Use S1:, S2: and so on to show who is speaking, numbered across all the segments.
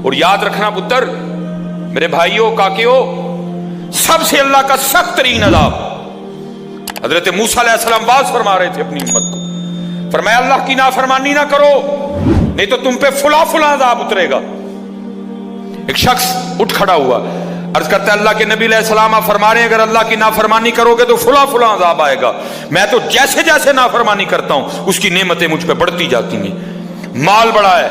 S1: اور یاد رکھنا پتر، میرے بھائیوں کاکیوں، سب سے اللہ کا سخت ترین عذاب، حضرت موسیٰ علیہ السلام باز فرما رہے تھے اپنی امت کو، فرمایا اللہ کی نافرمانی نہ کرو نہیں تو تم پہ فلاں فلاں عذاب اترے گا۔ ایک شخص اٹھ کھڑا ہوا، عرض کرتا ہے اللہ کے نبی علیہ السلام آپ فرما رہے ہیں اگر اللہ کی نافرمانی کرو گے تو فلاں فلاں عذاب آئے گا، میں تو جیسے جیسے نافرمانی کرتا ہوں اس کی نعمتیں مجھ پہ بڑھتی جاتی ہیں، مال بڑھا ہے،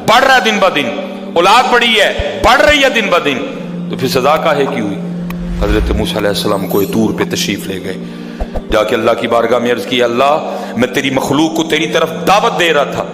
S1: بڑھ رہا ہے دن بہ دن، اولاد بڑھی ہے، بڑھ رہی ہے دن بہ دن، تو پھر سزا کاہے کی ہوئی؟ حضرت موسیٰ علیہ السلام کوہ طور پہ تشریف لے گئے، جا کے اللہ کی بارگاہ میں عرض کی اللہ میں تیری مخلوق کو تیری طرف دعوت دے رہا تھا،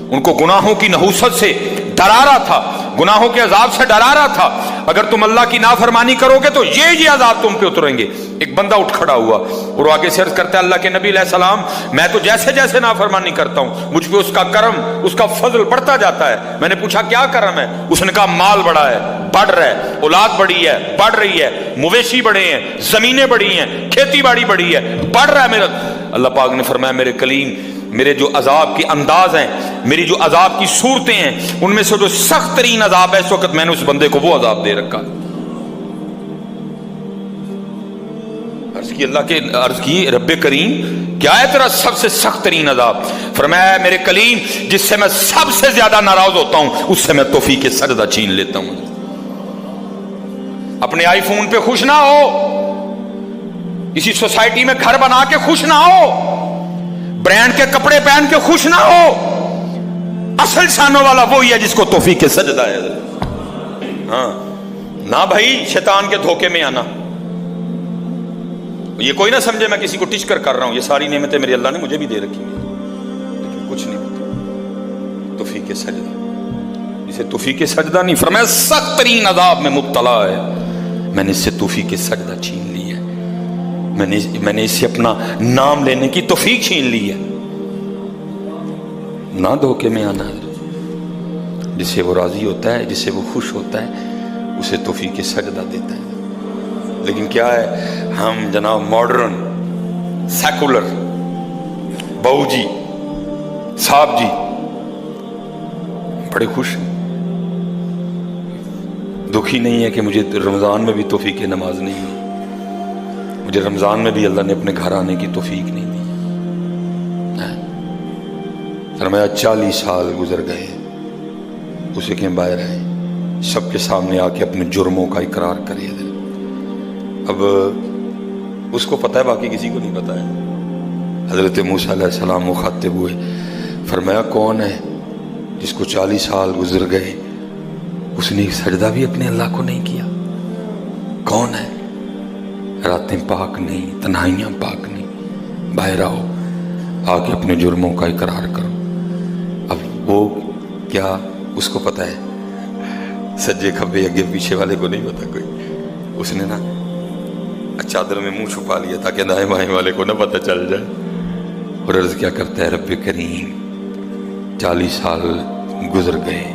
S1: ان کو گناہوں کی نحوست سے ڈرا رہا تھا، گناہوں کے عذاب سے ڈرا رہا تھا، اگر تم اللہ کی نافرمانی کرو گے تو یہ عذاب تم پہ اتریں گے۔ ایک بندہ اٹھ کھڑا ہوا اور آگے سے عرض کرتا ہے اللہ کے نبی علیہ السلام میں تو جیسے جیسے نافرمانی کرتا ہوں مجھ پہ اس کا کرم، اس کا فضل بڑھتا جاتا ہے۔ میں نے پوچھا کیا کرم ہے؟ اس نے کہا مال بڑھا ہے، بڑھ رہا ہے، اولاد بڑھی ہے، بڑھ رہی ہے، مویشی بڑھے ہیں، زمینیں بڑھی ہیں، کھیتی باڑی بڑھی ہے، بڑھ رہا ہے میرا۔ اللہ پاک نے فرمایا میرے کلیم، میرے جو عذاب کے انداز ہیں، میری جو عذاب کی صورتیں ہیں، ان میں سے جو سخت ترین عذاب ہے اس وقت میں نے اس بندے کو وہ عذاب دے رکھا۔ عرض کی رب کریم کیا ہے تیرا سب سے سخت ترین عذاب؟ فرمایا میرے کلیم جس سے میں سب سے زیادہ ناراض ہوتا ہوں اس سے میں توفیق سجدہ چھین لیتا ہوں۔ اپنے آئی فون پہ خوش نہ ہو، کسی سوسائٹی میں گھر بنا کے خوش نہ ہو، برانڈ کے کپڑے پہن کے خوش نہ ہو، اصل شانوں والا وہی ہے جس کو توفیق سجدہ ہے۔ ہاں نہ بھائی شیطان کے دھوکے میں آنا، یہ کوئی نہ سمجھے میں کسی کو ٹچ کر رہا ہوں، یہ ساری نعمتیں میرے اللہ نے مجھے بھی دے رکھی ہیں لیکن کچھ نہیں ہوتا۔ توفیق سجدہ، اسے توفیق سجدہ نہیں فرمایا سخت ترین عذاب میں مبتلا ہے، میں نے اس سے توفیق سجدہ چھین لی ہے، میں نے اس سے اپنا نام لینے کی توفیق چھین لی ہے۔ نہ دھوکے میں آنا، جس سے وہ راضی ہوتا ہے، جس سے وہ خوش ہوتا ہے اسے توفیق سجدہ دیتا ہے۔ لیکن کیا ہے ہم جناب ماڈرن سیکولر بہو جی صاحب جی بڑے خوش ہیں، دکھی نہیں ہے کہ مجھے رمضان میں بھی توفیق نماز نہیں ہوئی، مجھے رمضان میں بھی اللہ نے اپنے گھر آنے کی توفیق نہیں دی۔ فرمایا 40 سال گزر گئے، اسے کہ باہر آئے سب کے سامنے آ کے اپنے جرموں کا اقرار کرے۔ اب اس کو پتہ ہے، باقی کسی کو نہیں پتہ ہے۔ حضرت موسیٰ علیہ السلام مخاطب ہوئے، فرمایا کون ہے جس کو 40 سال گزر گئے اس نے ایک سجدہ بھی اپنے اللہ کو نہیں کیا؟ کون ہے؟ راتیں پاک نہیں، تنہائیاں پاک نہیں، باہر آؤ، آ کے اپنے جرموں کا اقرار کرو۔ اب وہ کیا اس کو پتہ ہے؟ سجے کھبے اگے پیچھے والے کو نہیں پتہ کوئی، اس نے نا چادر میں منہ چھپا لیا تاکہ دائیں بائیں والے کو نہ پتہ چل جائے، اور عرض کیا کرتا ہے رب کریم 40 سال گزر گئے،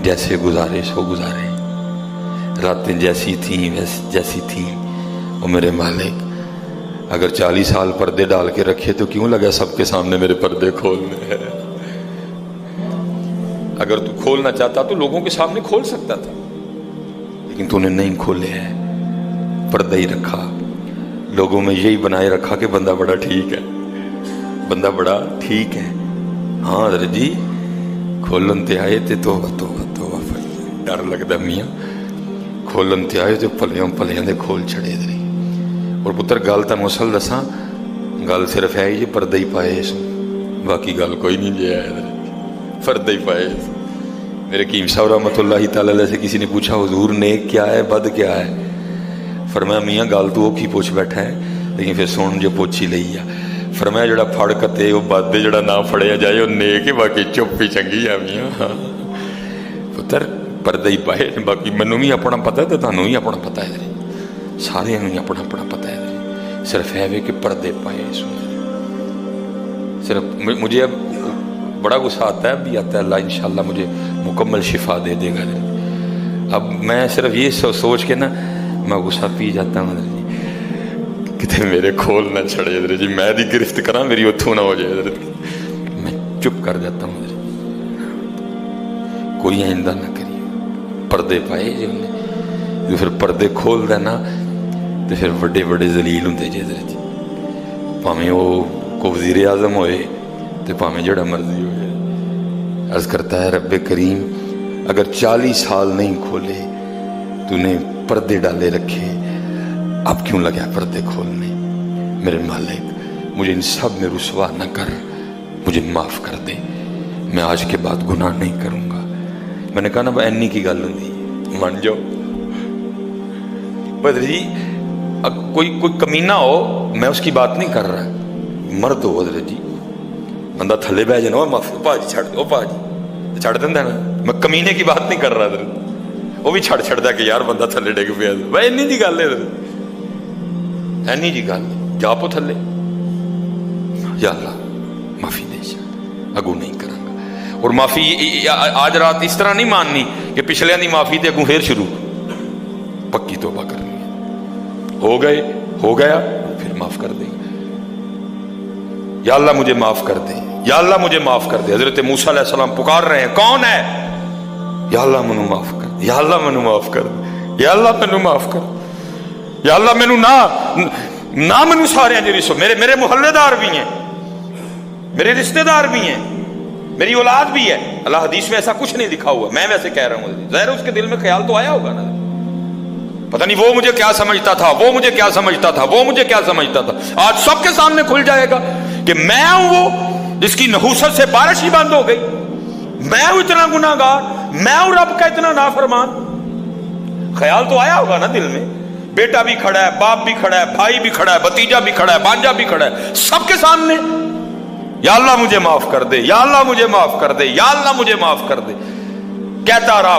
S1: جیسے گزارے سو گزارے، راتیں جیسی تھیں جیسی تھیں، اور میرے مالک اگر 40 سال پردے ڈال کے رکھے تو کیوں لگا سب کے سامنے میرے پردے کھولنے ہیں؟ اگر تو کھولنا چاہتا تو لوگوں کے سامنے کھول سکتا تھا، لیکن تو نے نہیں کھولے ہیں، پردہ ہی رکھا، لوگوں میں یہی بنائے رکھا کہ بندہ بڑا ٹھیک ہے، بندہ بڑا ٹھیک ہے۔ ہاں حضرت جی کھولن تے آئے تے توبہ توبہ توبہ، ڈر لگتا میاں، کھولن تے آئے تے پلیاں پلیاں دے کھول چھڑے دے۔ اور پتر گل تا مسل دساں، گل صرف ہے یہ پردہ ہی پائے سو، باقی گل کوئی نہیں جی ہے، پردہ ہی پائے سو۔ میرے قیم صاحب رحمۃ اللہ تعالی علیہ سے کسی نے پوچھا حضور نیک کیا ہے بد کیا ہے؟ فرمایا میاں گل تو وہ کی پوچھ بیٹھا ہے لیکن پھر سن جو پوچھی لئی ہے۔ فرمایا جڑا پھڑ کتے وہ بد، جڑا نہ پھڑیا جائے وہ نیک ہے، باقی چپ ہی چنگی ہے میاں۔ پتر پردہ ہی پائے، باقی مینوں بھی اپنا پتہ ہے تو تانوں بھی اپنا پتہ ہے، سارے ہی اپنا اپنا پتہ ہے، صرف ہے کہ پردے پائے سن۔ صرف مجھے اب بڑا غصہ آتا ہے، اب بھی آتا ہے، اللہ انشاءاللہ مجھے مکمل شفا دے دے گا۔ اب میں صرف یہ سوچ کے نا میں غصہ پی جاتا ہوں حضرت جی، کتے میرے کھول نہ چھڑے حضرت جی، میں دی گرفت کرا میری اتھو نہ ہو جائے حضرت جی، میں چپ کر جاتا ہوں حضرت جی، کوئی آئندہ نہ کریے۔ پردے پائے جی انہیں جو پھر پردے کھول دینا تو پھر بڑے بڑے ذلیل ہوندے جی حضرت جی پاویں وہ کو وزیر اعظم ہوئے تو پاویں جڑا مرضی ہوئے عرض کرتا ہے رب کریم اگر 40 سال نہیں کھولے تو نے پردے ڈالے رکھے اب کیوں لگا پردے کھولنے میرے مالک مجھے ان سب میں رسوا نہ کر مجھے معاف کر دے میں آج کے بعد گناہ نہیں کروں گا میں نے کہا نا اینی کی گل ہوندی مان جاؤ بدر جی کوئی کمینہ ہو میں اس کی بات نہیں کر رہا مرد ہو حضرت جی بندہ تھلے بہ جانا معافی پاجی چھڑ دو پاجی چھڑ دینا نا میں کمینے کی بات نہیں کر رہا حضرت وہ بھی چھڑ دا کہ یار بندہ تھلے ڈگ پیا بھائی اینی جی گل ہے حضرت اینی جی گل جا پو تھلے یا اللہ معافی دے اگو نہیں کروں گا اور معافی آج رات اس طرح نہیں ماننی کہ پچھلے دی معافی تے اگوں پھر شروع پکی توبہ کرنی ہے ہو گیا پھر معاف کر دیں یا اللہ مجھے معاف کر دے یا اللہ مجھے معاف کر دے حضرت موسیٰ علیہ السلام پکار رہے ہیں کون ہے یا اللہ مینو معاف کر دے یا اللہ مینو معاف کر دے یا اللہ مینو معاف کر دے یا اللہ مینو نہ مینو سارے جی میرے محلے دار بھی ہیں میرے رشتہ دار بھی ہیں میری اولاد بھی ہے اللہ حدیث میں ایسا کچھ نہیں لکھا ہوا میں ویسے کہہ رہا ہوں ظاہر اس کے دل میں خیال تو آیا ہوگا نا پتہ نہیں وہ مجھے کیا سمجھتا تھا وہ مجھے کیا سمجھتا تھا وہ مجھے کیا سمجھتا تھا آج سب کے سامنے کھل جائے گا کہ میں ہوں وہ جس کی نحوست سے بارش ہی بند ہو گئی میں ہوں اتنا گناہ گار میں ہوں رب کا اتنا نافرمان خیال تو آیا ہوگا نا دل میں بیٹا بھی کھڑا ہے باپ بھی کھڑا ہے بھائی بھی کھڑا ہے بھتیجا بھی کھڑا ہے بانجا بھی کھڑا ہے سب کے سامنے یا اللہ مجھے معاف کر دے یا اللہ مجھے معاف کر دے یا اللہ مجھے معاف کر دے کہتا رہا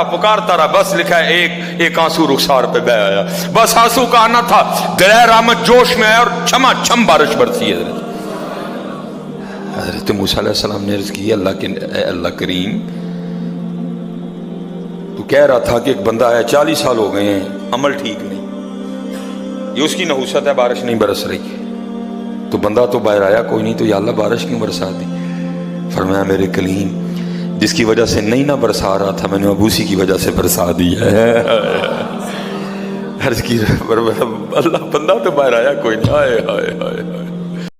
S1: پکارتا رہا بس لکھا ہے ایک آنسو رخسار پہ بہ آیا بس آنسو کا آنا تھا دریا رحمت جوش میں آیا اور چھما چھم بارش برسی ہے حضرت موسیٰ علیہ السلام نے عرض کی اللہ کریم تو کہہ رہا تھا کہ ایک بندہ آیا 40 سال ہو گئے ہیں عمل ٹھیک نہیں یہ اس کی نحوست ہے بارش نہیں برس رہی تو بندہ تو باہر آیا کوئی نہیں تو یا اللہ بارش کیوں برسا دی فرمایا میرے کلیم جس کی وجہ سے نہیں نہ برسا رہا تھا میں نے اب اسی کی وجہ سے برسا دی ہے عرض کی اللہ بندہ تو باہر آیا کوئی نہیں ہائے